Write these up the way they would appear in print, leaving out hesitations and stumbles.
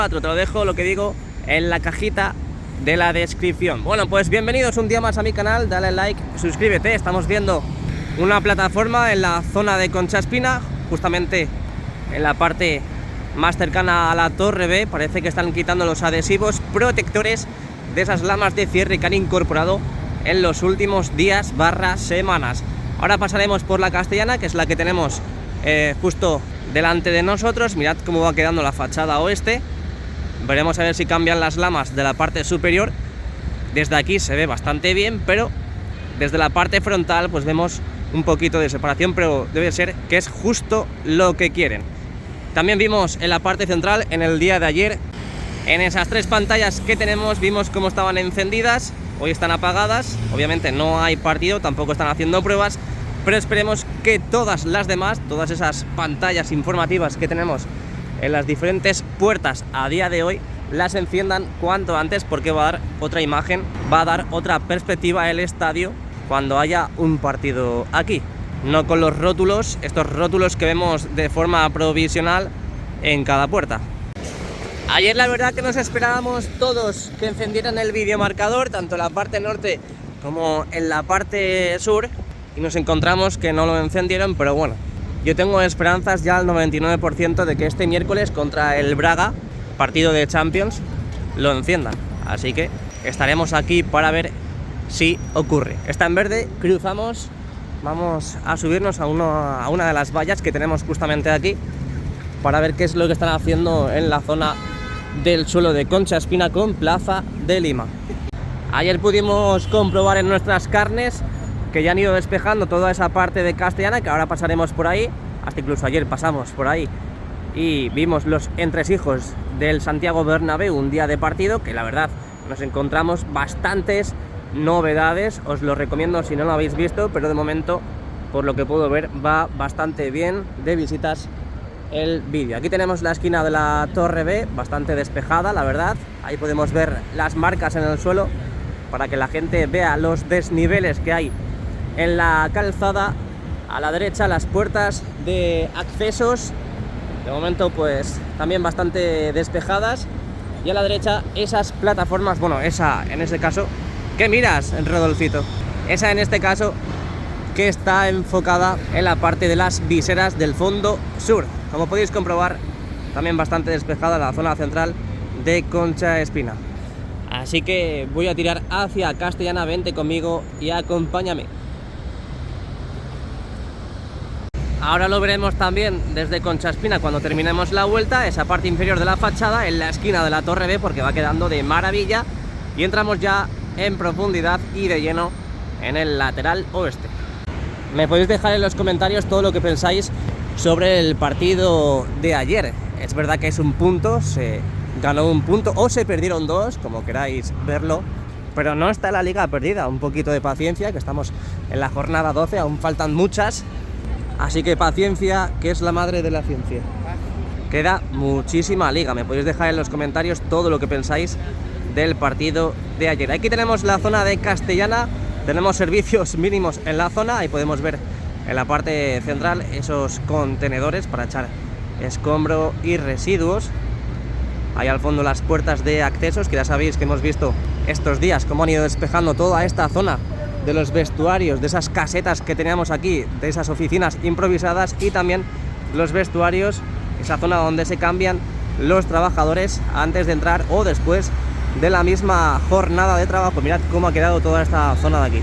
Te lo dejo, lo que digo, en la cajita de la descripción. Bueno, pues bienvenidos un día más a mi canal, dale like, suscríbete. Estamos viendo una plataforma en la zona de Concha Espina, justamente en la parte más cercana a la Torre B. Parece que están quitando los adhesivos protectores de esas lamas de cierre que han incorporado en los últimos días / semanas. Ahora pasaremos por la Castellana, que es la que tenemos justo delante de nosotros. Mirad cómo va quedando la fachada oeste. Veremos a ver si cambian las lamas de la parte superior. Desde aquí se ve bastante bien, pero desde la parte frontal pues vemos un poquito de separación, pero debe ser que es justo lo que quieren. También vimos en la parte central, en el día de ayer, en esas 3 pantallas que tenemos, vimos cómo estaban encendidas. Hoy están apagadas, obviamente no hay partido, tampoco están haciendo pruebas, pero esperemos que todas las demás, todas esas pantallas informativas que tenemos en las diferentes puertas a día de hoy, las enciendan cuanto antes, porque va a dar otra imagen, va a dar otra perspectiva el estadio cuando haya un partido aquí. No con los rótulos, estos rótulos que vemos de forma provisional en cada puerta. Ayer la verdad que nos esperábamos todos que encendieran el videomarcador, tanto en la parte norte como en la parte sur, y nos encontramos que no lo encendieron, pero bueno, yo tengo esperanzas ya al 99% de que este miércoles contra el Braga, partido de Champions, lo enciendan. Así que estaremos aquí para ver si ocurre. Está en verde, cruzamos, vamos a subirnos a una de las vallas que tenemos justamente aquí para ver qué es lo que están haciendo en la zona del suelo de Concha Espina con Plaza de Lima. Ayer pudimos comprobar en nuestras carnes que ya han ido despejando toda esa parte de Castellana, que ahora pasaremos por ahí. Hasta incluso ayer pasamos por ahí y vimos los entresijos del Santiago Bernabéu un día de partido, que la verdad nos encontramos bastantes novedades. Os lo recomiendo si no lo habéis visto, pero de momento, por lo que puedo ver, va bastante bien de visitas el vídeo. Aquí tenemos la esquina de la Torre B, bastante despejada, la verdad. Ahí podemos ver las marcas en el suelo para que la gente vea los desniveles que hay en la calzada. A la derecha las puertas de accesos, de momento pues también bastante despejadas, y a la derecha esas plataformas, bueno, esa en ese caso, ¿qué miras, Rodolfito? Esa en este caso que está enfocada en la parte de las viseras del fondo sur. Como podéis comprobar, también bastante despejada la zona central de Concha Espina. Así que voy a tirar hacia Castellana, vente conmigo y acompáñame. Ahora lo veremos también desde Concha Espina cuando terminemos la vuelta, esa parte inferior de la fachada en la esquina de la Torre B, porque va quedando de maravilla, y entramos ya en profundidad y de lleno en el lateral oeste. Me podéis dejar en los comentarios todo lo que pensáis sobre el partido de ayer. Es verdad que es un punto, se ganó un punto o se perdieron 2, como queráis verlo, pero no está la liga perdida. Un poquito de paciencia, que estamos en la jornada 12, aún faltan muchas. Así que paciencia, que es la madre de la ciencia. Queda muchísima liga. Me podéis dejar en los comentarios todo lo que pensáis del partido de ayer. Aquí tenemos la zona de Castellana. Tenemos servicios mínimos en la zona. Ahí podemos ver en la parte central esos contenedores para echar escombro y residuos. Ahí al fondo las puertas de accesos, que ya sabéis que hemos visto estos días cómo han ido despejando toda esta zona de los vestuarios, de esas casetas que teníamos aquí, de esas oficinas improvisadas, y también los vestuarios, esa zona donde se cambian los trabajadores antes de entrar o después de la misma jornada de trabajo. Mirad cómo ha quedado toda esta zona de aquí.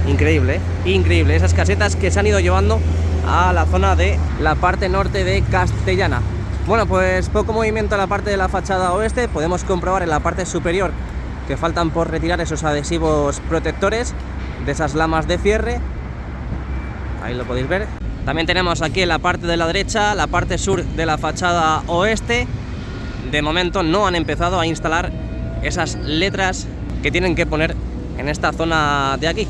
Increíble, ¿eh? Increíble. Esas casetas que se han ido llevando a la zona de la parte norte de Castellana. Bueno, pues poco movimiento en la parte de la fachada oeste. Podemos comprobar en la parte superior que faltan por retirar esos adhesivos protectores de esas lamas de cierre. Ahí lo podéis ver. También tenemos aquí en la parte de la derecha, la parte sur de la fachada oeste. De momento no han empezado a instalar esas letras que tienen que poner en esta zona de aquí.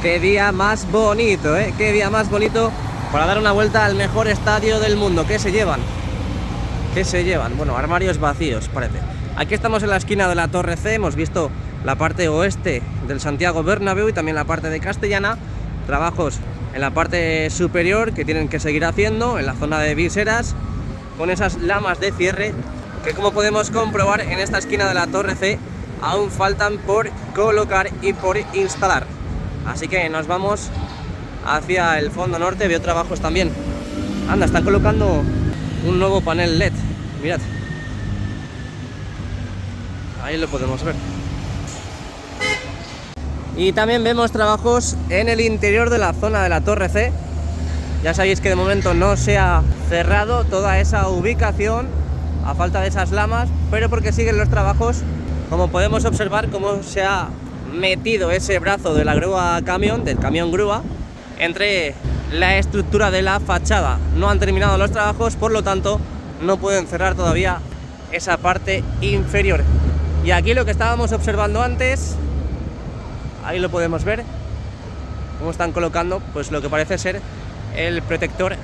Qué día más bonito, ¿eh? Qué día más bonito para dar una vuelta al mejor estadio del mundo. ¿Qué se llevan? ¿Qué se llevan? Bueno, armarios vacíos, parece. Aquí estamos en la esquina de la Torre C, hemos visto la parte oeste del Santiago Bernabéu y también la parte de Castellana. Trabajos en la parte superior que tienen que seguir haciendo, en la zona de viseras, con esas lamas de cierre que como podemos comprobar en esta esquina de la Torre C aún faltan por colocar y por instalar. Así que nos vamos hacia el fondo norte. Veo trabajos también. Anda, están colocando un nuevo panel LED. Mirad. Ahí lo podemos ver. Y también vemos trabajos en el interior de la zona de la Torre C. Ya sabéis que de momento no se ha cerrado toda esa ubicación a falta de esas lamas, pero porque siguen los trabajos, como podemos observar cómo se ha metido ese brazo de la grúa camión, del camión grúa, entre la estructura de la fachada. No han terminado los trabajos, por lo tanto no pueden cerrar todavía esa parte inferior. Y aquí lo que estábamos observando antes, ahí lo podemos ver, cómo están colocando pues lo que parece ser el protector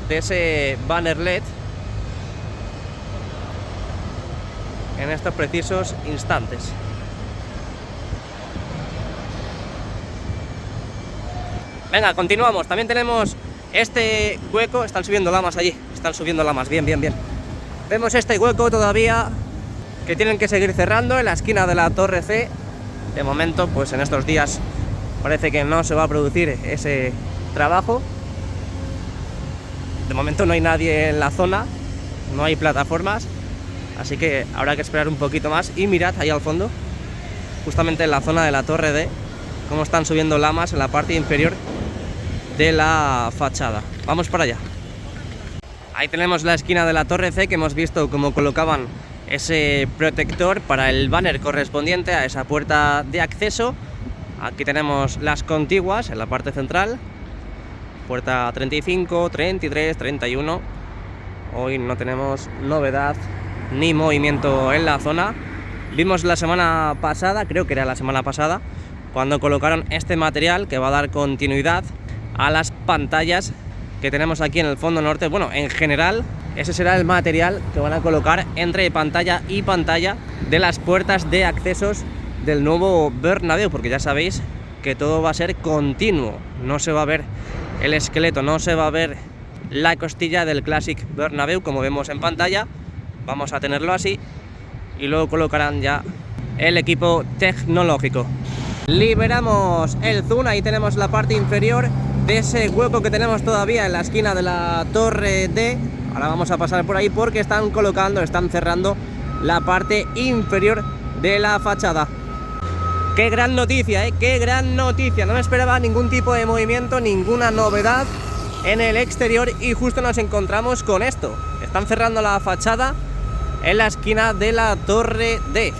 de ese banner LED en estos precisos instantes. Venga, continuamos. También tenemos este hueco. Están subiendo lamas allí. Están subiendo lamas. Bien, bien, bien. Vemos este hueco todavía que tienen que seguir cerrando en la esquina de la Torre C. De momento, pues en estos días parece que no se va a producir ese trabajo. De momento no hay nadie en la zona, no hay plataformas, así que habrá que esperar un poquito más. Y mirad ahí al fondo, justamente en la zona de la Torre D, cómo están subiendo lamas en la parte inferior de la fachada. Vamos para allá. Ahí tenemos la esquina de la Torre C, que hemos visto cómo colocaban ese protector para el banner correspondiente a esa puerta de acceso. Aquí tenemos las contiguas en la parte central, puerta 35, 33, 31. Hoy no tenemos novedad ni movimiento en la zona. Vimos la semana pasada, creo que era la semana pasada, cuando colocaron este material que va a dar continuidad a las pantallas que tenemos aquí en el fondo norte. Bueno, en general ese será el material que van a colocar entre pantalla y pantalla de las puertas de accesos del nuevo Bernabéu, porque ya sabéis que todo va a ser continuo, no se va a ver el esqueleto, no se va a ver la costilla del Classic Bernabéu como vemos en pantalla. Vamos a tenerlo así y luego colocarán ya el equipo tecnológico. Liberamos el zoom, ahí tenemos la parte inferior de ese hueco que tenemos todavía en la esquina de la Torre D. Ahora vamos a pasar por ahí porque están colocando, están cerrando la parte inferior de la fachada. ¡Qué gran noticia, qué gran noticia! No me esperaba ningún tipo de movimiento, ninguna novedad en el exterior y justo nos encontramos con esto. Están cerrando la fachada en la esquina de la Torre D.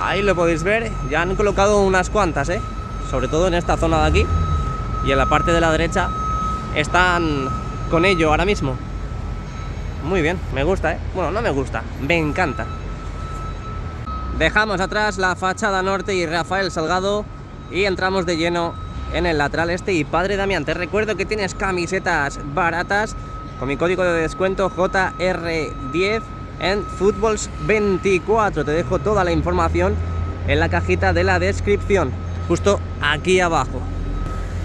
Ahí lo podéis ver, ya han colocado unas cuantas, sobre todo en esta zona de aquí. Y en la parte de la derecha están con ello ahora mismo. Muy bien, me gusta, Bueno, no me gusta, me encanta. Dejamos atrás la fachada norte y Rafael Salgado y entramos de lleno en el lateral este. Y Padre Damián, te recuerdo que tienes camisetas baratas con mi código de descuento JR10 en Footballs24. Te dejo toda la información en la cajita de la descripción, justo aquí abajo.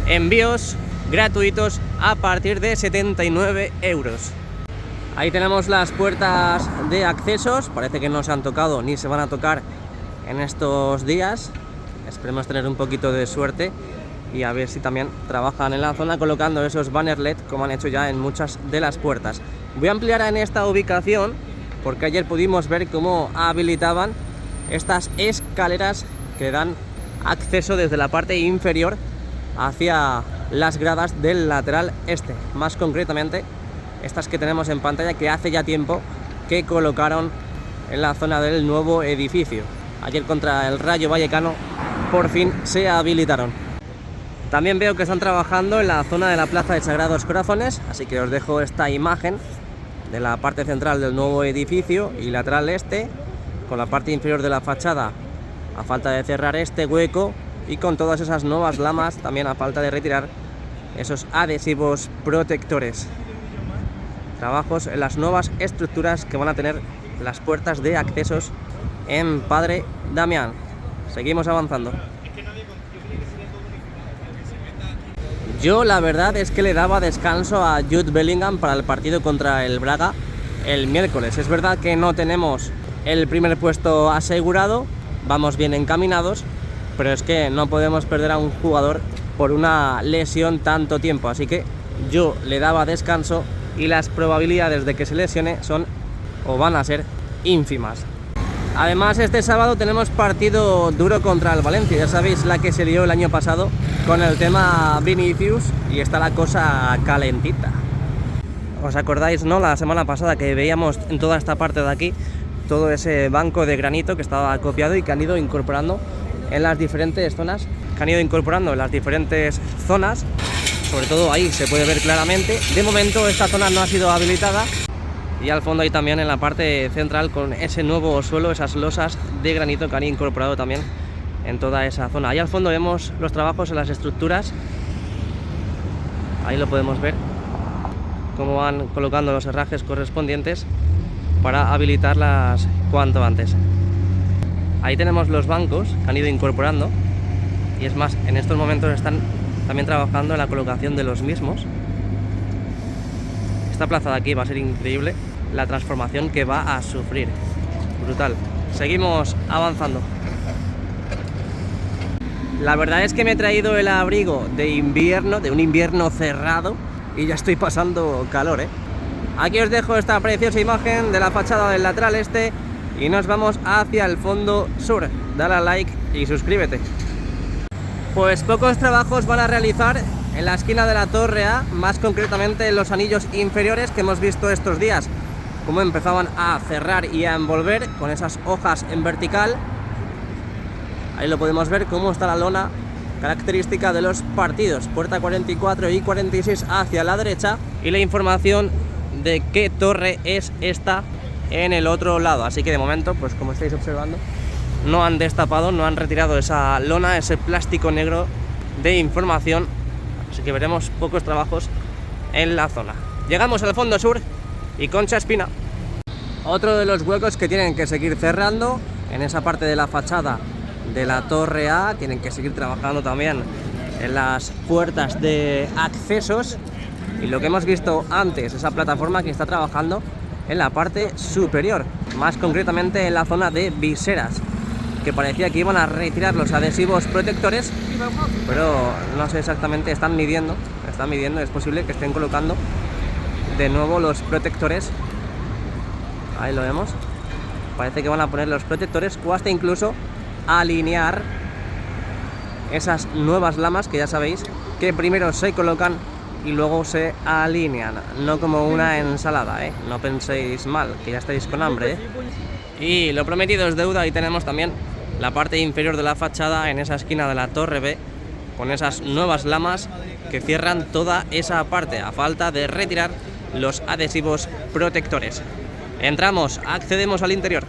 Envíos gratuitos a partir de 79 euros. Ahí tenemos las puertas de accesos. Parece que no se han tocado ni se van a tocar en estos días. Esperemos tener un poquito de suerte y a ver si también trabajan en la zona colocando esos banners LED como han hecho ya en muchas de las puertas. Voy a ampliar en esta ubicación porque ayer pudimos ver cómo habilitaban estas escaleras que dan acceso desde la parte inferior hacia las gradas del lateral este. Más concretamente estas que tenemos en pantalla, que hace ya tiempo que colocaron en la zona del nuevo edificio. Ayer contra el Rayo Vallecano por fin se habilitaron. También veo que están trabajando en la zona de la Plaza de Sagrados Corazones, así que os dejo esta imagen de la parte central del nuevo edificio y lateral este, con la parte inferior de la fachada a falta de cerrar este hueco y con todas esas nuevas lamas también a falta de retirar esos adhesivos protectores. Trabajos en las nuevas estructuras que van a tener las puertas de accesos en Padre Damián. Seguimos avanzando. Yo la verdad es que le daba descanso a Jude Bellingham para el partido contra el Braga el miércoles. Es verdad que no tenemos el primer puesto asegurado, vamos bien encaminados, pero es que no podemos perder a un jugador por una lesión tanto tiempo, así que yo le daba descanso y las probabilidades de que se lesione son o van a ser ínfimas. Además, este sábado tenemos partido duro contra el Valencia, ya sabéis la que se lió el año pasado con el tema Vinicius y está la cosa calentita. ¿Os acordáis, no? La semana pasada que veíamos en toda esta parte de aquí todo ese banco de granito que estaba copiado y que han ido incorporando en las diferentes zonas, sobre todo ahí se puede ver claramente. De momento esta zona no ha sido habilitada y al fondo ahí también en la parte central con ese nuevo suelo, esas losas de granito que han incorporado también en toda esa zona. Ahí al fondo vemos los trabajos en las estructuras, ahí lo podemos ver, cómo van colocando los herrajes correspondientes para habilitarlas cuanto antes. Ahí tenemos los bancos que han ido incorporando y es más, en estos momentos están también trabajando en la colocación de los mismos. Esta plaza de aquí va a ser increíble la transformación que va a sufrir, brutal. Seguimos avanzando. La verdad es que me he traído el abrigo de invierno, de un invierno cerrado, y ya estoy pasando calor, ¿eh? Aquí os dejo esta preciosa imagen de la fachada del lateral este y nos vamos hacia el fondo sur. Dale a like y suscríbete. Pues pocos trabajos van a realizar en la esquina de la Torre A, más concretamente en los anillos inferiores que hemos visto estos días, como empezaban a cerrar y a envolver con esas hojas en vertical. Ahí lo podemos ver cómo está la lona característica de los partidos, puerta 44 y 46 hacia la derecha, y la información de qué torre es esta en el otro lado. Así que de momento, pues como estáis observando, no han destapado, no han retirado esa lona, ese plástico negro de información, así que veremos pocos trabajos en la zona. Llegamos al fondo sur y Concha Espina. Otro de los huecos que tienen que seguir cerrando en esa parte de la fachada de la Torre A, tienen que seguir trabajando también en las puertas de accesos, y lo que hemos visto antes, esa plataforma que está trabajando en la parte superior, más concretamente en la zona de viseras, que parecía que iban a retirar los adhesivos protectores, pero no sé exactamente, están midiendo, es posible que estén colocando de nuevo los protectores. Ahí lo vemos, parece que van a poner los protectores o hasta incluso alinear esas nuevas lamas que ya sabéis que primero se colocan y luego se alinean, no como una ensalada, ¿eh? No penséis mal, que ya estáis con hambre, ¿eh? Y lo prometido es deuda. Y tenemos también la parte inferior de la fachada en esa esquina de la Torre B, con esas nuevas lamas que cierran toda esa parte, a falta de retirar los adhesivos protectores. Entramos, accedemos al interior.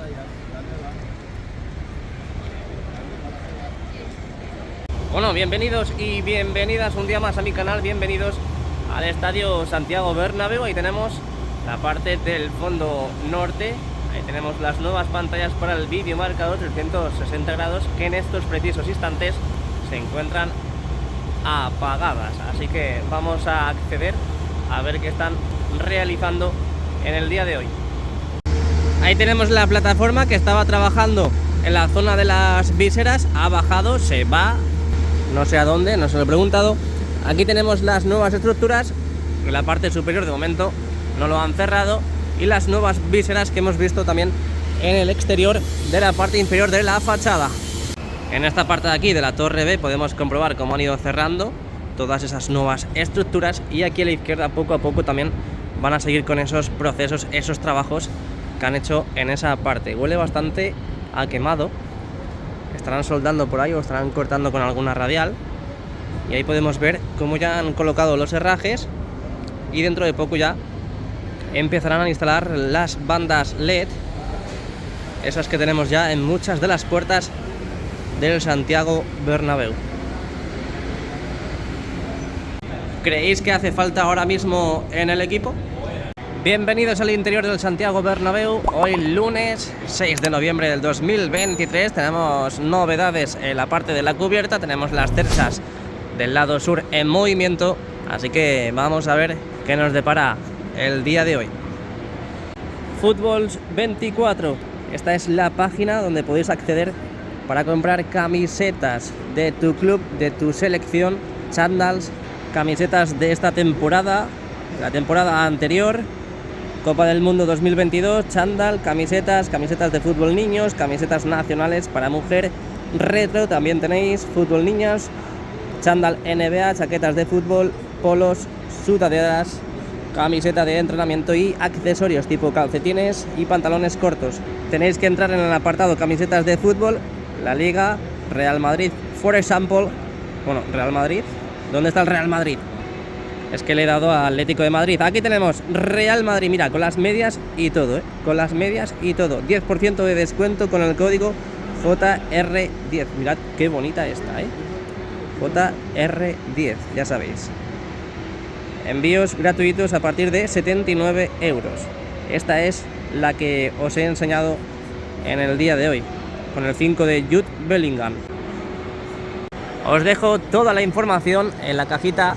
Bueno, bienvenidos y bienvenidas un día más a mi canal, bienvenidos al Estadio Santiago Bernabéu. Ahí tenemos la parte del fondo norte, ahí tenemos las nuevas pantallas para el vídeo marcador 360 grados que en estos precisos instantes se encuentran apagadas, así que vamos a acceder a ver qué están realizando en el día de hoy. Ahí tenemos la plataforma que estaba trabajando en la zona de las viseras, ha bajado, se va, no sé a dónde, no se lo he preguntado. Aquí tenemos las nuevas estructuras, en la parte superior de momento no lo han cerrado, y las nuevas viseras que hemos visto también en el exterior de la parte inferior de la fachada. En esta parte de aquí de la Torre B podemos comprobar cómo han ido cerrando todas esas nuevas estructuras, y aquí a la izquierda poco a poco también van a seguir con esos procesos, esos trabajos que han hecho en esa parte. Huele bastante a quemado, estarán soldando por ahí o estarán cortando con alguna radial, y ahí podemos ver cómo ya han colocado los herrajes y dentro de poco ya empezarán a instalar las bandas LED, esas que tenemos ya en muchas de las puertas del Santiago Bernabéu. ¿Creéis que hace falta ahora mismo en el equipo? Bienvenidos al interior del Santiago Bernabéu. Hoy lunes 6 de noviembre del 2023 tenemos novedades en la parte de la cubierta, tenemos las tersas del lado sur en movimiento, así que vamos a ver qué nos depara el día de hoy. Fútbol 24. Esta es la página donde podéis acceder para comprar camisetas de tu club, de tu selección, chándals, camisetas de esta temporada, la temporada anterior, Copa del Mundo 2022, chándal, camisetas de fútbol niños, camisetas nacionales para mujer, retro, también tenéis fútbol niñas, chándal NBA, chaquetas de fútbol, polos, sudaderas, camiseta de entrenamiento y accesorios tipo calcetines y pantalones cortos. Tenéis que entrar en el apartado camisetas de fútbol, la Liga, Real Madrid, for example. Bueno, Real Madrid, ¿dónde está el Real Madrid? Es que le he dado a Atlético de Madrid. Aquí tenemos Real Madrid, mira, con las medias y todo, con las medias y todo. 10% de descuento con el código JR10. Mirad qué bonita esta, JR10, ya sabéis. Envíos gratuitos a partir de 79 euros. Esta es la que os he enseñado en el día de hoy, con el 5 de Jude Bellingham. Os dejo toda la información en la cajita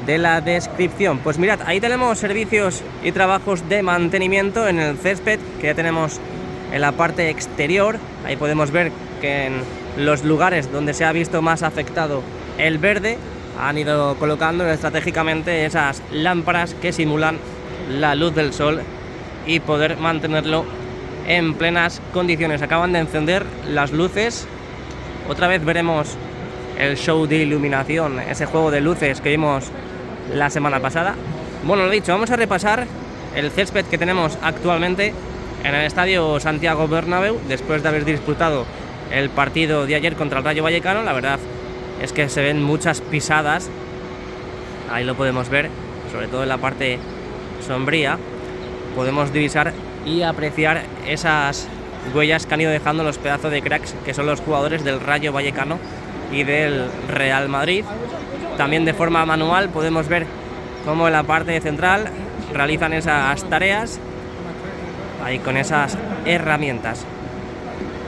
de la descripción. Pues mirad, ahí tenemos servicios y trabajos de mantenimiento en el césped que ya tenemos en la parte exterior. Ahí podemos ver que en los lugares donde se ha visto más afectado el verde han ido colocando estratégicamente esas lámparas que simulan la luz del sol y poder mantenerlo en plenas condiciones. Acaban de encender las luces. Otra vez veremos el show de iluminación, ese juego de luces que vimos la semana pasada. Bueno, lo dicho, vamos a repasar el césped que tenemos actualmente en el estadio Santiago Bernabéu, después de haber disputado el partido de ayer contra el Rayo Vallecano. La verdad es que se ven muchas pisadas, ahí lo podemos ver, sobre todo en la parte sombría. Podemos divisar y apreciar esas huellas que han ido dejando los pedazos de cracks que son los jugadores del Rayo Vallecano y del Real Madrid. También de forma manual podemos ver cómo en la parte central realizan esas tareas ahí con esas herramientas.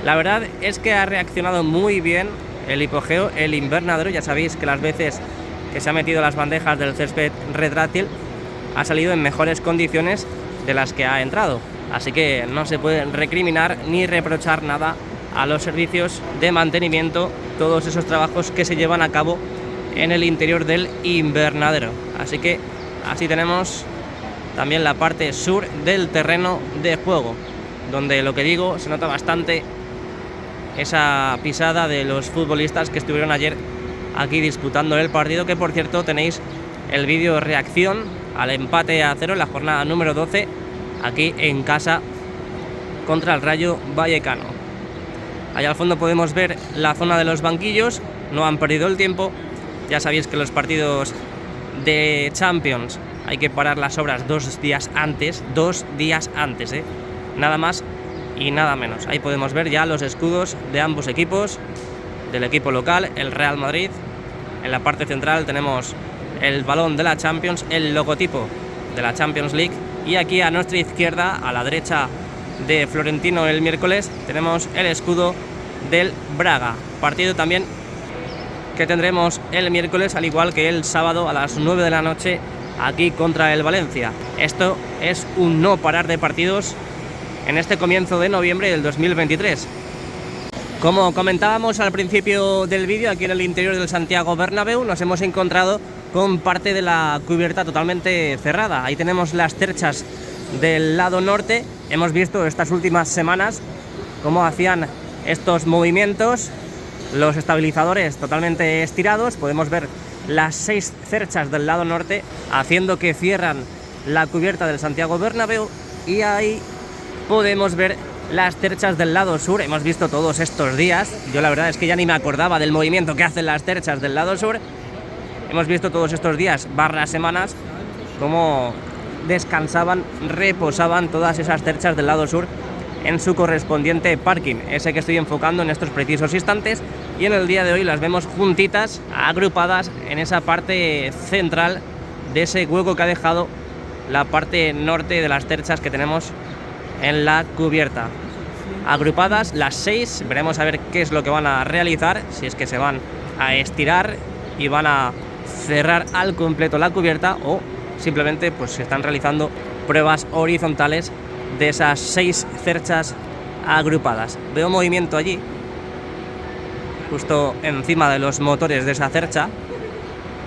La verdad es que ha reaccionado muy bien el hipogeo, el invernadero. Ya sabéis que las veces que se ha metido las bandejas del césped retráctil ha salido en mejores condiciones de las que ha entrado, así que no se puede recriminar ni reprochar nada a los servicios de mantenimiento, todos esos trabajos que se llevan a cabo en el interior del invernadero. Así que así tenemos también la parte sur del terreno de juego, donde, lo que digo, se nota bastante esa pisada de los futbolistas que estuvieron ayer aquí disputando el partido, que por cierto tenéis el vídeo reacción al empate a 0 en la jornada número 12 aquí en casa contra el Rayo Vallecano. Allá al fondo podemos ver la zona de los banquillos. No han perdido el tiempo. Ya sabéis que los partidos de Champions hay que parar las obras 2 días antes, nada más y nada menos. Ahí podemos ver ya los escudos de ambos equipos, del equipo local, el Real Madrid. En la parte central tenemos el balón de la Champions, el logotipo de la Champions League, y aquí a nuestra izquierda, a la derecha de Florentino el miércoles, tenemos el escudo del Braga. Partido también que tendremos el miércoles, al igual que el sábado a las 9 de la noche aquí contra el Valencia. Esto es un no parar de partidos en este comienzo de noviembre del 2023. Como comentábamos al principio del vídeo, aquí en el interior del Santiago Bernabéu nos hemos encontrado con parte de la cubierta totalmente cerrada. Ahí tenemos las cerchas del lado norte. Hemos visto estas últimas semanas cómo hacían estos movimientos, los estabilizadores totalmente estirados. Podemos ver las 6 cerchas del lado norte haciendo que cierran la cubierta del Santiago Bernabéu, y ahí podemos ver las cerchas del lado sur. Hemos visto todos estos días, yo la verdad es que ya ni me acordaba del movimiento que hacen las cerchas del lado sur. Hemos visto todos estos días / semanas cómo descansaban, reposaban todas esas cerchas del lado sur en su correspondiente parking, ese que estoy enfocando en estos precisos instantes, y en el día de hoy las vemos juntitas, agrupadas en esa parte central de ese hueco que ha dejado la parte norte de las cerchas que tenemos en la cubierta. Agrupadas las 6, veremos a ver qué es lo que van a realizar, si es que se van a estirar y van a cerrar al completo la cubierta, o simplemente pues se están realizando pruebas horizontales de esas 6 cerchas agrupadas. Veo movimiento allí, justo encima de los motores de esa cercha.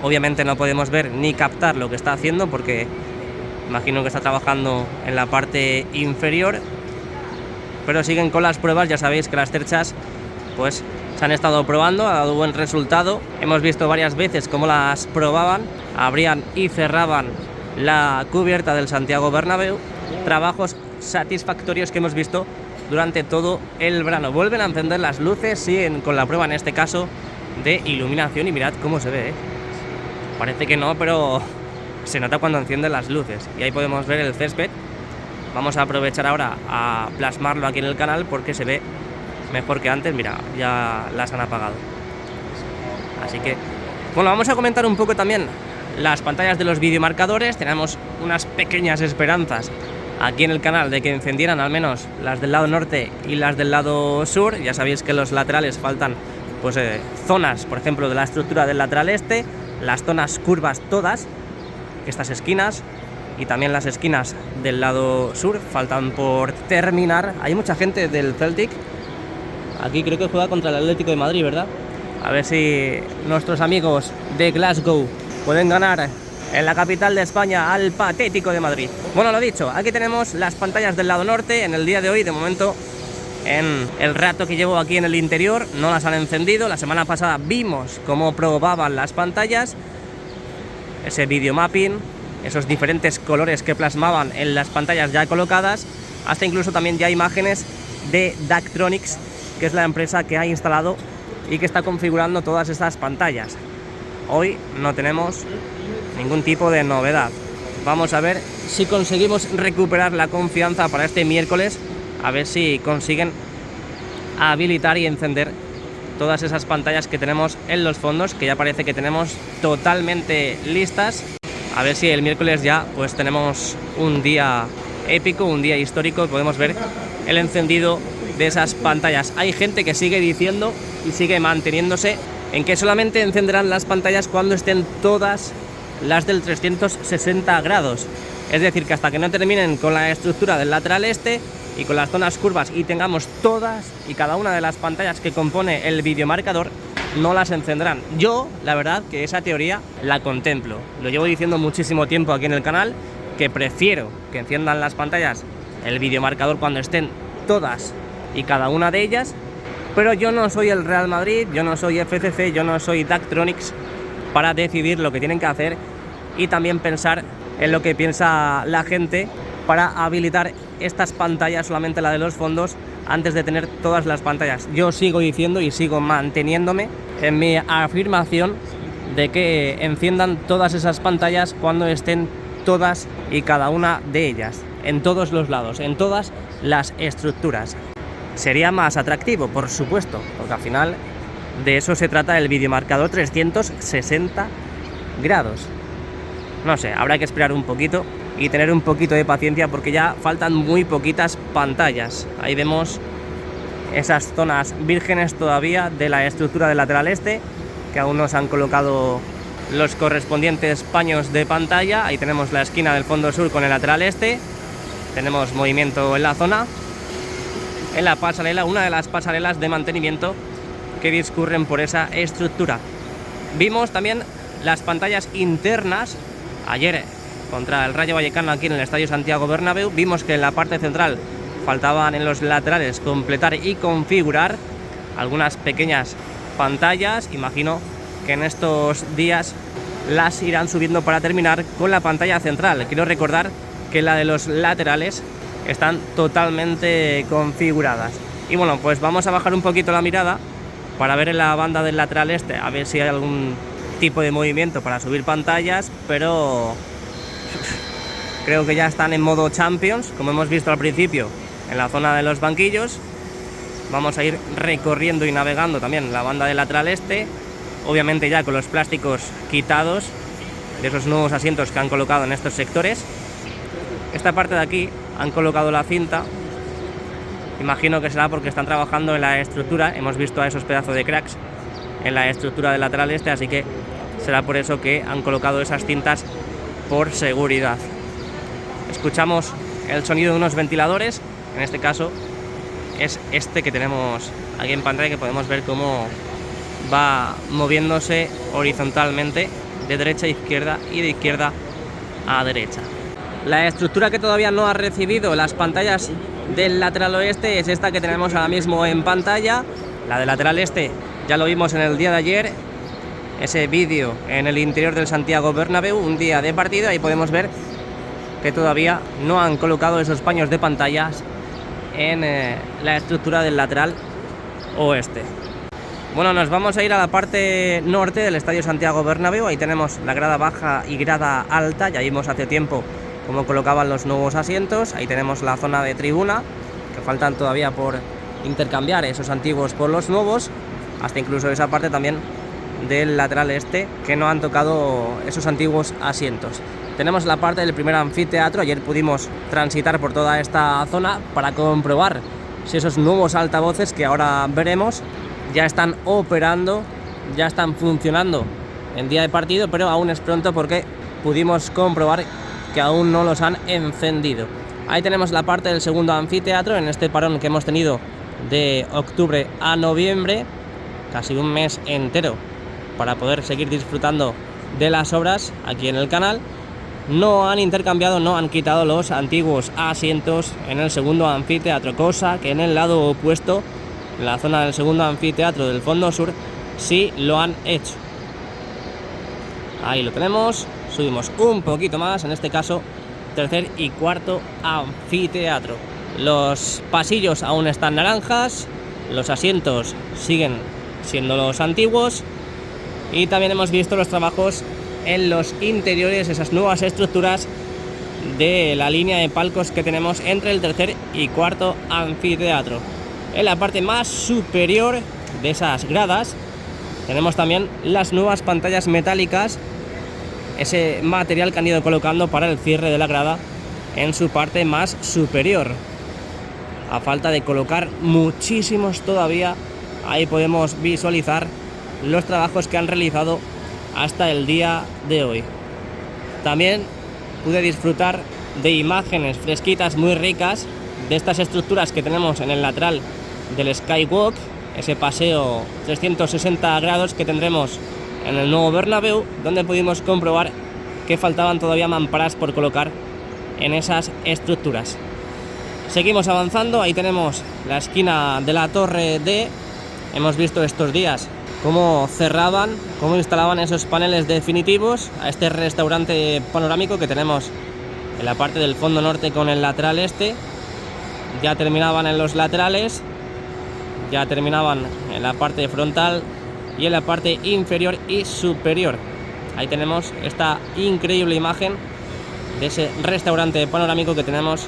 Obviamente no podemos ver ni captar lo que está haciendo porque imagino que está trabajando en la parte inferior, pero siguen con las pruebas. Ya sabéis que las cerchas pues se han estado probando, ha dado buen resultado. Hemos visto varias veces cómo las probaban, abrían y cerraban la cubierta del Santiago Bernabéu. Trabajos satisfactorios que hemos visto durante todo el verano. Vuelven a encender las luces, siguen con la prueba en este caso de iluminación y mirad cómo se ve, ¿eh? Parece que no, pero se nota cuando encienden las luces. Y ahí podemos ver el césped. Vamos a aprovechar ahora a plasmarlo aquí en el canal porque se ve mejor que antes. Mira, ya las han apagado. Así que, bueno, vamos a comentar un poco también las pantallas de los videomarcadores. Tenemos unas pequeñas esperanzas aquí en el canal de que encendieran al menos las del lado norte y las del lado sur. Ya sabéis que los laterales faltan pues zonas, por ejemplo, de la estructura del lateral este, las zonas curvas todas, estas esquinas y también las esquinas del lado sur faltan por terminar. Hay mucha gente del Celtic. Aquí creo que juega contra el Atlético de Madrid, ¿verdad? A ver si nuestros amigos de Glasgow pueden ganar en la capital de España al patético de Madrid. Bueno, lo dicho, aquí tenemos las pantallas del lado norte. En el día de hoy, de momento, en el rato que llevo aquí en el interior, no las han encendido. La semana pasada vimos cómo probaban las pantallas, ese video mapping, esos diferentes colores que plasmaban en las pantallas ya colocadas, hasta incluso también ya imágenes de Daktronics, que es la empresa que ha instalado y que está configurando todas estas pantallas. Hoy no tenemos ningún tipo de novedad. Vamos a ver si conseguimos recuperar la confianza para este miércoles, a ver si consiguen habilitar y encender todas esas pantallas que tenemos en los fondos, que ya parece que tenemos totalmente listas. A ver si el miércoles ya pues tenemos un día épico, un día histórico, y podemos ver el encendido de esas pantallas. Hay gente que sigue diciendo y sigue manteniéndose en que solamente encenderán las pantallas cuando estén todas las del 360 grados. Es decir, que hasta que no terminen con la estructura del lateral este y con las zonas curvas y tengamos todas y cada una de las pantallas que compone el videomarcador, no las encenderán. Yo, la verdad, que esa teoría la contemplo. Lo llevo diciendo muchísimo tiempo aquí en el canal, que prefiero que enciendan las pantallas, el videomarcador, cuando estén todas y cada una de ellas. Pero yo no soy el Real Madrid, yo no soy FCC, yo no soy Daktronics para decidir lo que tienen que hacer y también pensar en lo que piensa la gente para habilitar estas pantallas, solamente la de los fondos, antes de tener todas las pantallas. Yo sigo diciendo y sigo manteniéndome en mi afirmación de que enciendan todas esas pantallas cuando estén todas y cada una de ellas, en todos los lados, en todas las estructuras. Sería más atractivo, por supuesto, porque al final de eso se trata el videomarcador 360 grados. No sé, habrá que esperar un poquito y tener un poquito de paciencia porque ya faltan muy poquitas pantallas. Ahí vemos esas zonas vírgenes todavía de la estructura del lateral este, que aún no se han colocado los correspondientes paños de pantalla. Ahí tenemos la esquina del fondo sur con el lateral este. Tenemos movimiento en la zona, en la pasarela, una de las pasarelas de mantenimiento que discurren por esa estructura. Vimos también las pantallas internas ayer contra el Rayo Vallecano aquí en el Estadio Santiago Bernabéu. Vimos que en la parte central faltaban en los laterales completar y configurar algunas pequeñas pantallas. Imagino que en estos días las irán subiendo para terminar con la pantalla central. Quiero recordar que la de los laterales están totalmente configuradas. Y bueno, pues vamos a bajar un poquito la mirada para ver en la banda del lateral este, a ver si hay algún tipo de movimiento para subir pantallas, pero creo que ya están en modo Champions, como hemos visto al principio en la zona de los banquillos. Vamos a ir recorriendo y navegando también la banda del lateral este, obviamente ya con los plásticos quitados de esos nuevos asientos que han colocado en estos sectores. Esta parte de aquí han colocado la cinta, imagino que será porque están trabajando en la estructura. Hemos visto a esos pedazos de cracks en la estructura del lateral este, así que será por eso que han colocado esas cintas por seguridad. Escuchamos el sonido de unos ventiladores. En este caso es este que tenemos aquí en pantalla, que podemos ver cómo va moviéndose horizontalmente de derecha a izquierda y de izquierda a derecha. La estructura que todavía no ha recibido las pantallas del lateral oeste es esta que tenemos ahora mismo en pantalla. La del lateral este ya lo vimos en el día de ayer, ese vídeo en el interior del Santiago Bernabéu, un día de partido. Ahí podemos ver que todavía no han colocado esos paños de pantallas en la estructura del lateral oeste. Bueno, nos vamos a ir a la parte norte del Estadio Santiago Bernabéu. Ahí tenemos la grada baja y grada alta. Ya vimos hace tiempo cómo colocaban los nuevos asientos. Ahí tenemos la zona de tribuna, que faltan todavía por intercambiar esos antiguos por los nuevos, hasta incluso esa parte también del lateral este, que no han tocado esos antiguos asientos. Tenemos la parte del primer anfiteatro. Ayer pudimos transitar por toda esta zona para comprobar si esos nuevos altavoces, que ahora veremos, ya están operando, ya están funcionando en día de partido, pero aún es pronto porque pudimos comprobar que aún no los han encendido. Ahí tenemos la parte del segundo anfiteatro, en este parón que hemos tenido de octubre a noviembre, casi un mes entero para poder seguir disfrutando de las obras aquí en el canal. No han intercambiado, no han quitado los antiguos asientos en el segundo anfiteatro, cosa que en el lado opuesto, en la zona del segundo anfiteatro del fondo sur, sí lo han hecho. Ahí lo tenemos. Subimos un poquito más, en este caso tercer y cuarto anfiteatro. Los pasillos aún están naranjas, los asientos siguen siendo los antiguos, y también hemos visto los trabajos en los interiores, esas nuevas estructuras de la línea de palcos que tenemos entre el tercer y cuarto anfiteatro. En la parte más superior de esas gradas tenemos también las nuevas pantallas metálicas, ese material que han ido colocando para el cierre de la grada en su parte más superior. A falta de colocar muchísimos todavía, ahí podemos visualizar los trabajos que han realizado hasta el día de hoy. También pude disfrutar de imágenes fresquitas muy ricas de estas estructuras que tenemos en el lateral del Skywalk, ese paseo 360 grados que tendremos en el nuevo Bernabéu, donde pudimos comprobar que faltaban todavía mamparas por colocar en esas estructuras. Seguimos avanzando. Ahí tenemos la esquina de la Torre D. Hemos visto estos días cómo cerraban, cómo instalaban esos paneles definitivos a este restaurante panorámico que tenemos en la parte del fondo norte con el lateral este. Ya terminaban en los laterales, ya terminaban en la parte frontal y en la parte inferior y superior. Ahí tenemos esta increíble imagen de ese restaurante panorámico que tenemos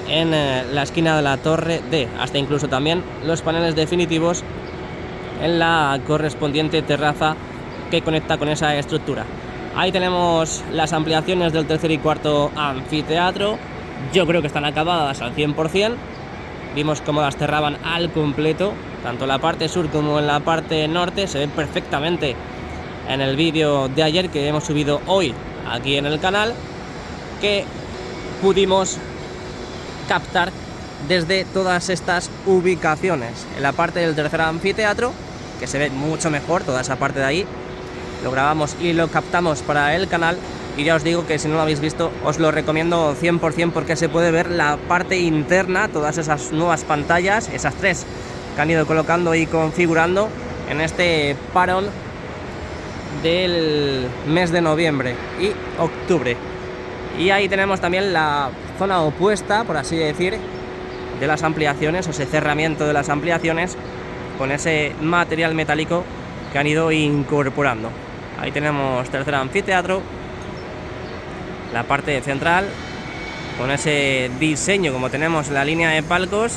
en la esquina de la Torre D, hasta incluso también los paneles definitivos en la correspondiente terraza que conecta con esa estructura. Ahí tenemos las ampliaciones del tercer y cuarto anfiteatro. Yo creo que están acabadas al 100%. Vimos cómo las cerraban al completo, tanto en la parte sur como en la parte norte. Se ve perfectamente en el vídeo de ayer que hemos subido hoy aquí en el canal, que pudimos captar desde todas estas ubicaciones. En la parte del tercer anfiteatro, que se ve mucho mejor, toda esa parte de ahí lo grabamos y lo captamos para el canal, y ya os digo que si no lo habéis visto os lo recomiendo 100% porque se puede ver la parte interna, todas esas nuevas pantallas, esas tres que han ido colocando y configurando en este parón del mes de noviembre y octubre. Y ahí tenemos también la zona opuesta, por así decir, de las ampliaciones, o ese cerramiento de las ampliaciones con ese material metálico que han ido incorporando. Ahí tenemos tercer anfiteatro, la parte central con ese diseño como tenemos en la línea de palcos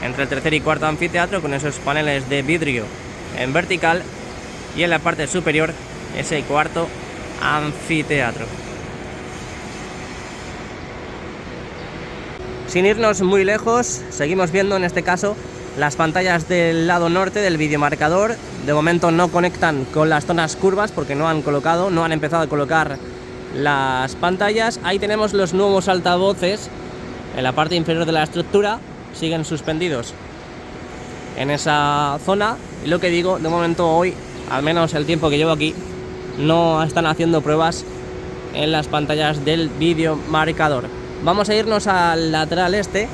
entre el tercer y cuarto anfiteatro, con esos paneles de vidrio en vertical, y en la parte superior ese cuarto anfiteatro. Sin irnos muy lejos, seguimos viendo en este caso las pantallas del lado norte del videomarcador. De momento no conectan con las zonas curvas porque no han empezado a colocar las pantallas. Ahí tenemos los nuevos altavoces en la parte inferior de la estructura, siguen suspendidos en esa zona. Y lo que digo, de momento hoy, al menos el tiempo que llevo aquí, no están haciendo pruebas en las pantallas del vídeo marcador. Vamos a irnos al lateral este.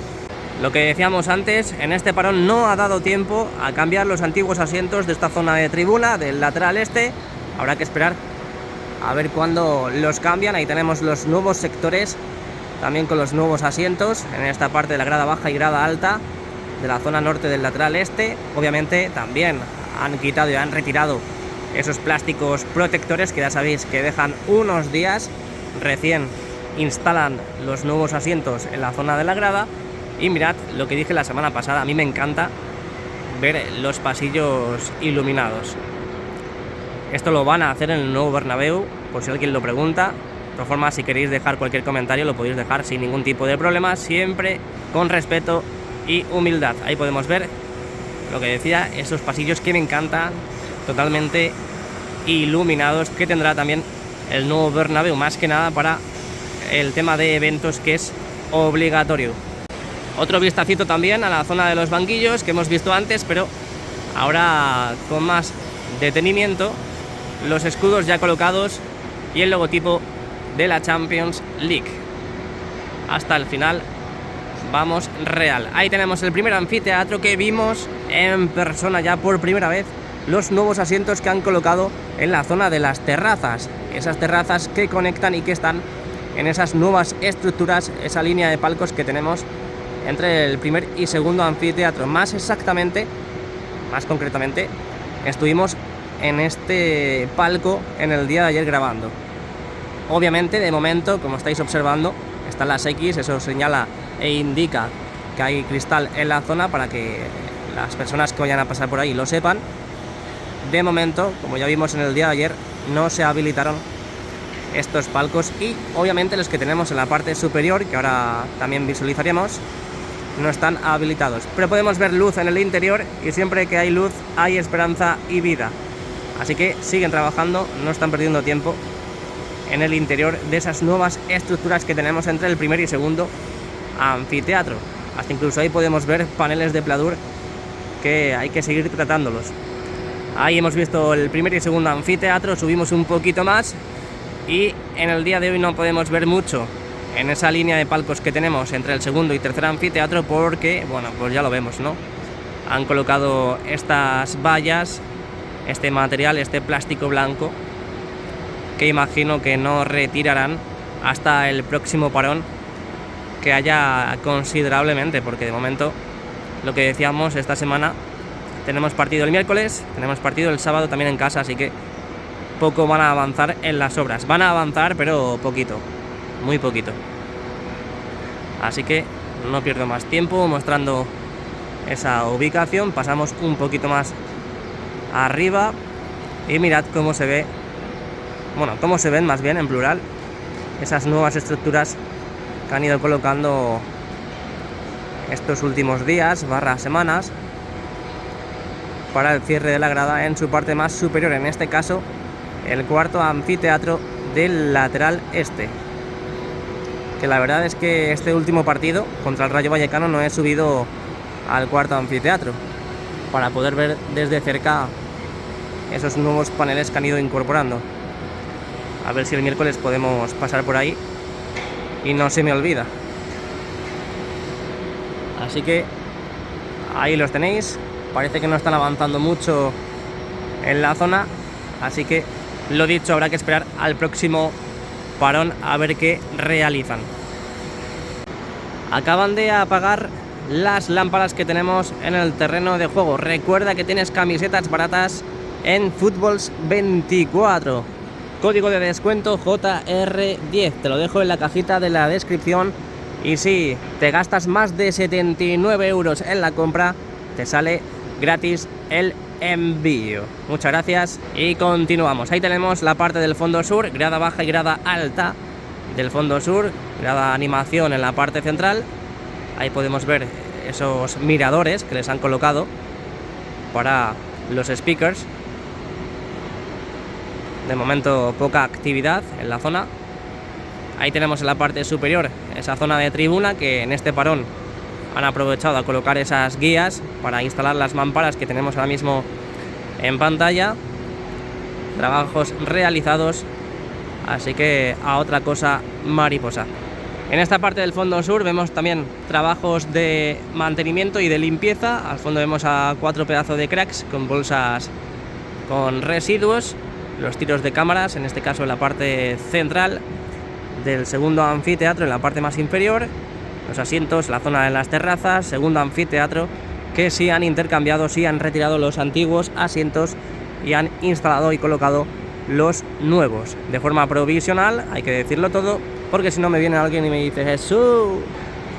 Lo que decíamos antes, en este parón no ha dado tiempo a cambiar los antiguos asientos de esta zona de tribuna del lateral este. Habrá que esperar a ver cuándo los cambian. Ahí tenemos los nuevos sectores, también con los nuevos asientos en esta parte de la grada baja y grada alta de la zona norte del lateral este. Obviamente también han quitado y han retirado esos plásticos protectores que ya sabéis que dejan unos días. Recién instalan los nuevos asientos en la zona de la grada. Y mirad lo que dije la semana pasada, a mí me encanta ver los pasillos iluminados. Esto lo van a hacer en el nuevo Bernabéu, por si alguien lo pregunta. De todas formas, si queréis dejar cualquier comentario lo podéis dejar sin ningún tipo de problema, siempre con respeto y humildad. Ahí podemos ver lo que decía, esos pasillos que me encantan, totalmente iluminados, que tendrá también el nuevo Bernabéu, más que nada para el tema de eventos, que es obligatorio. Otro vistacito también a la zona de los banquillos que hemos visto antes, pero ahora con más detenimiento. Los escudos ya colocados y el logotipo de la Champions League. Hasta el final vamos real. Ahí tenemos el primer anfiteatro que vimos en persona ya por primera vez. Los nuevos asientos que han colocado en la zona de las terrazas. Esas terrazas que conectan y que están en esas nuevas estructuras, esa línea de palcos que tenemos entre el primer y segundo anfiteatro. Más exactamente, más concretamente, estuvimos en este palco en el día de ayer grabando. Obviamente, de momento, como estáis observando, están las X, eso señala e indica que hay cristal en la zona para que las personas que vayan a pasar por ahí lo sepan. De momento, como ya vimos en el día de ayer, no se habilitaron estos palcos y obviamente los que tenemos en la parte superior, que ahora también visualizaremos, no están habilitados, pero podemos ver luz en el interior y siempre que hay luz hay esperanza y vida. Así que siguen trabajando, no están perdiendo tiempo en el interior de esas nuevas estructuras que tenemos entre el primer y segundo anfiteatro. Hasta incluso ahí podemos ver paneles de pladur que hay que seguir tratándolos. Ahí hemos visto el primer y segundo anfiteatro, subimos un poquito más y en el día de hoy no podemos ver mucho en esa línea de palcos que tenemos entre el segundo y tercer anfiteatro porque, bueno, pues ya lo vemos, ¿no? Han colocado estas vallas, este material, este plástico blanco, que imagino que no retirarán hasta el próximo parón que haya considerablemente, porque de momento, lo que decíamos, esta semana tenemos partido el miércoles, tenemos partido el sábado también en casa, así que poco van a avanzar en las obras. Van a avanzar, pero poquito, muy poquito. Así que no pierdo más tiempo mostrando esa ubicación. Pasamos un poquito más arriba y mirad cómo se ve, bueno, cómo se ven más bien en plural esas nuevas estructuras que han ido colocando estos últimos días / semanas para el cierre de la grada en su parte más superior, en este caso el cuarto anfiteatro del lateral este, que la verdad es que este último partido contra el Rayo Vallecano no he subido al cuarto anfiteatro para poder ver desde cerca esos nuevos paneles que han ido incorporando. A ver si el miércoles podemos pasar por ahí y no se me olvida. Así que ahí los tenéis. Parece que no están avanzando mucho en la zona, así que lo dicho, habrá que esperar al próximo parón a ver qué realizan. Acaban de apagar las lámparas que tenemos en el terreno de juego. Recuerda que tienes camisetas baratas en Footballs 24. Código de descuento JR10. Te lo dejo en la cajita de la descripción. Y si te gastas más de 79 euros en la compra, te sale gratis el envío. Muchas gracias y continuamos. Ahí tenemos la parte del fondo sur, grada baja y grada alta del fondo sur, grada animación en la parte central. Ahí podemos ver esos miradores que les han colocado para los speakers. De momento poca actividad en la zona, Ahí tenemos en la parte superior esa zona de tribuna que en este parón han aprovechado a colocar esas guías para instalar las mamparas que tenemos ahora mismo en pantalla. Trabajos realizados, así que a otra cosa mariposa. En esta parte del fondo sur vemos también trabajos de mantenimiento y de limpieza. Al fondo vemos a 4 pedazos de cracks con bolsas con residuos, los tiros de cámaras, en este caso en la parte central del segundo anfiteatro, en la parte más inferior, los asientos, la zona de las terrazas, segundo anfiteatro, que sí han intercambiado, sí han retirado los antiguos asientos y han instalado y colocado los nuevos de forma provisional, hay que decirlo todo, porque si no me viene alguien y me dice: Jesús,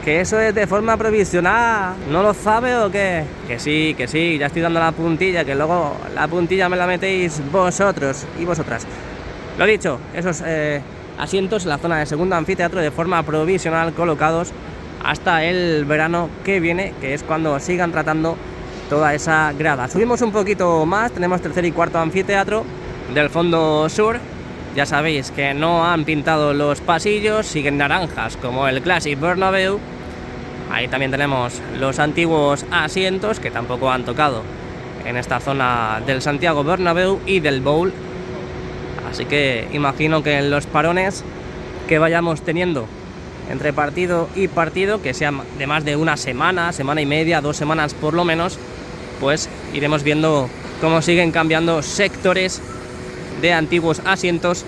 que eso es de forma provisional, ¿no lo sabe o qué? Que sí, ya estoy dando la puntilla, que luego la puntilla me la metéis vosotros y vosotras. Lo dicho, esos asientos en la zona de segundo anfiteatro de forma provisional colocados hasta el verano que viene, que es cuando sigan tratando toda esa grada. Subimos un poquito más, tenemos tercer y cuarto anfiteatro del fondo sur. Ya sabéis que no han pintado los pasillos, siguen naranjas como el Classic Bernabéu. Ahí también tenemos los antiguos asientos que tampoco han tocado en esta zona del Santiago Bernabéu y del Bowl. Así que imagino que en los parones que vayamos teniendo entre partido y partido, que sean de más de una semana, semana y media, 2 semanas por lo menos, pues iremos viendo cómo siguen cambiando sectores de antiguos asientos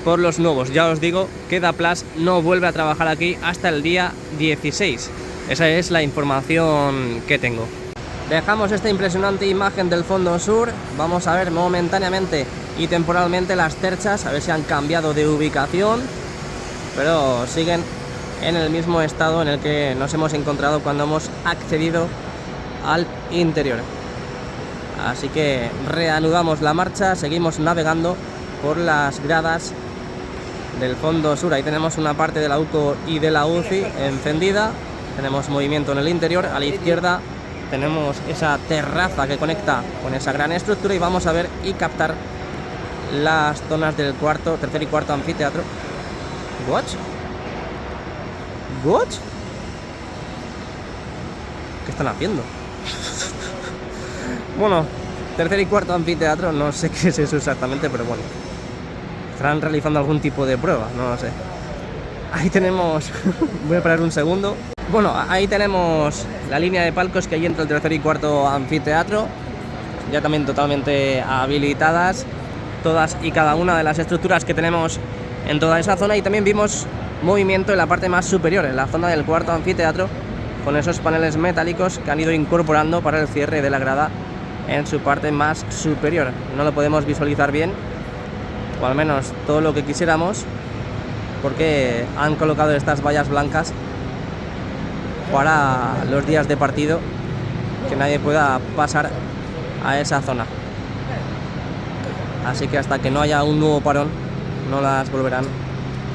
por los nuevos. Ya os digo que Daplast no vuelve a trabajar aquí hasta el día 16. Esa es la información que tengo. Dejamos esta impresionante imagen del fondo sur. Vamos a ver momentáneamente y temporalmente las terchas, a ver si han cambiado de ubicación, pero siguen en el mismo estado en el que nos hemos encontrado cuando hemos accedido al interior. Así que reanudamos la marcha, seguimos navegando por las gradas del fondo sur. Ahí tenemos una parte de la UCO y de la UCI encendida, tenemos movimiento en el interior. A la izquierda tenemos esa terraza que conecta con esa gran estructura y vamos a ver y captar las zonas del tercer y cuarto anfiteatro. ¿What? ¿Qué están haciendo? Bueno, tercer y cuarto anfiteatro, no sé qué es eso exactamente, pero bueno, estarán realizando algún tipo de prueba, no lo sé. Ahí tenemos, voy a parar un segundo. Bueno, ahí tenemos la línea de palcos que hay entre el tercer y cuarto anfiteatro, ya también totalmente habilitadas, todas y cada una de las estructuras que tenemos en toda esa zona. Y también vimos movimiento en la parte más superior, en la zona del cuarto anfiteatro, con esos paneles metálicos que han ido incorporando para el cierre de la grada en su parte más superior. No lo podemos visualizar bien, o al menos todo lo que quisiéramos, porque han colocado estas vallas blancas para los días de partido, que nadie pueda pasar a esa zona. Así que hasta que no haya un nuevo parón, no las volverán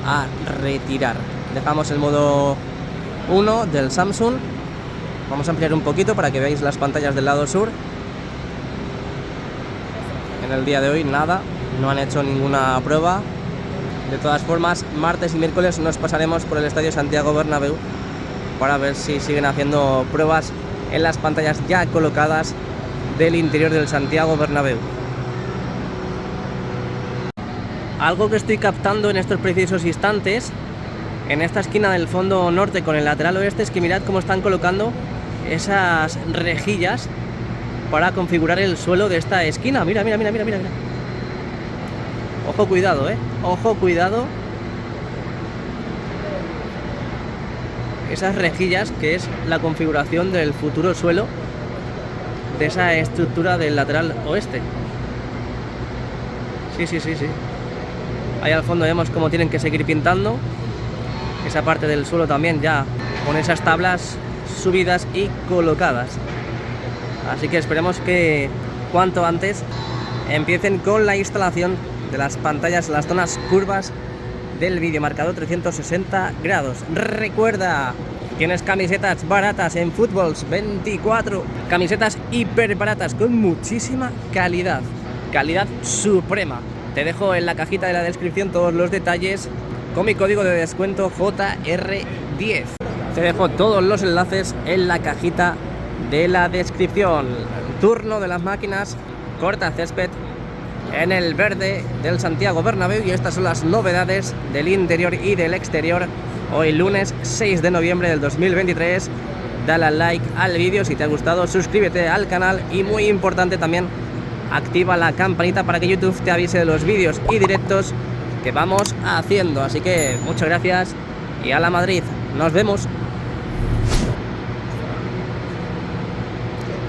a retirar. Dejamos el modo 1 del Samsung. Vamos a ampliar un poquito para que veáis las pantallas del lado sur. En el día de hoy nada, no han hecho ninguna prueba. De todas formas, martes y miércoles nos pasaremos por el Estadio Santiago Bernabéu para ver si siguen haciendo pruebas en las pantallas ya colocadas del interior del Santiago Bernabéu. Algo que estoy captando en estos precisos instantes, en esta esquina del fondo norte con el lateral oeste, es que mirad cómo están colocando esas rejillas para configurar el suelo de esta esquina. Mira. Ojo, cuidado, ojo, cuidado. Esas rejillas, que es la configuración del futuro suelo de esa estructura del lateral oeste. Sí. Ahí al fondo vemos cómo tienen que seguir pintando esa parte del suelo también, ya con esas tablas subidas y colocadas. Así que esperemos que cuanto antes empiecen con la instalación de las pantallas en las zonas curvas del videomarcador 360 grados. Recuerda, tienes camisetas baratas en Footballs 24, camisetas hiper baratas con muchísima calidad, calidad suprema. Te dejo en la cajita de la descripción todos los detalles, con mi código de descuento JR10. Te dejo todos los enlaces en la cajita de la descripción. Turno de las máquinas corta césped en el verde del Santiago Bernabéu, y estas son las novedades del interior y del exterior hoy lunes 6 de noviembre del 2023. Dale al like al vídeo si te ha gustado, suscríbete al canal y, muy importante también, activa la campanita para que YouTube te avise de los vídeos y directos que vamos haciendo. Así que muchas gracias y a la Madrid, nos vemos.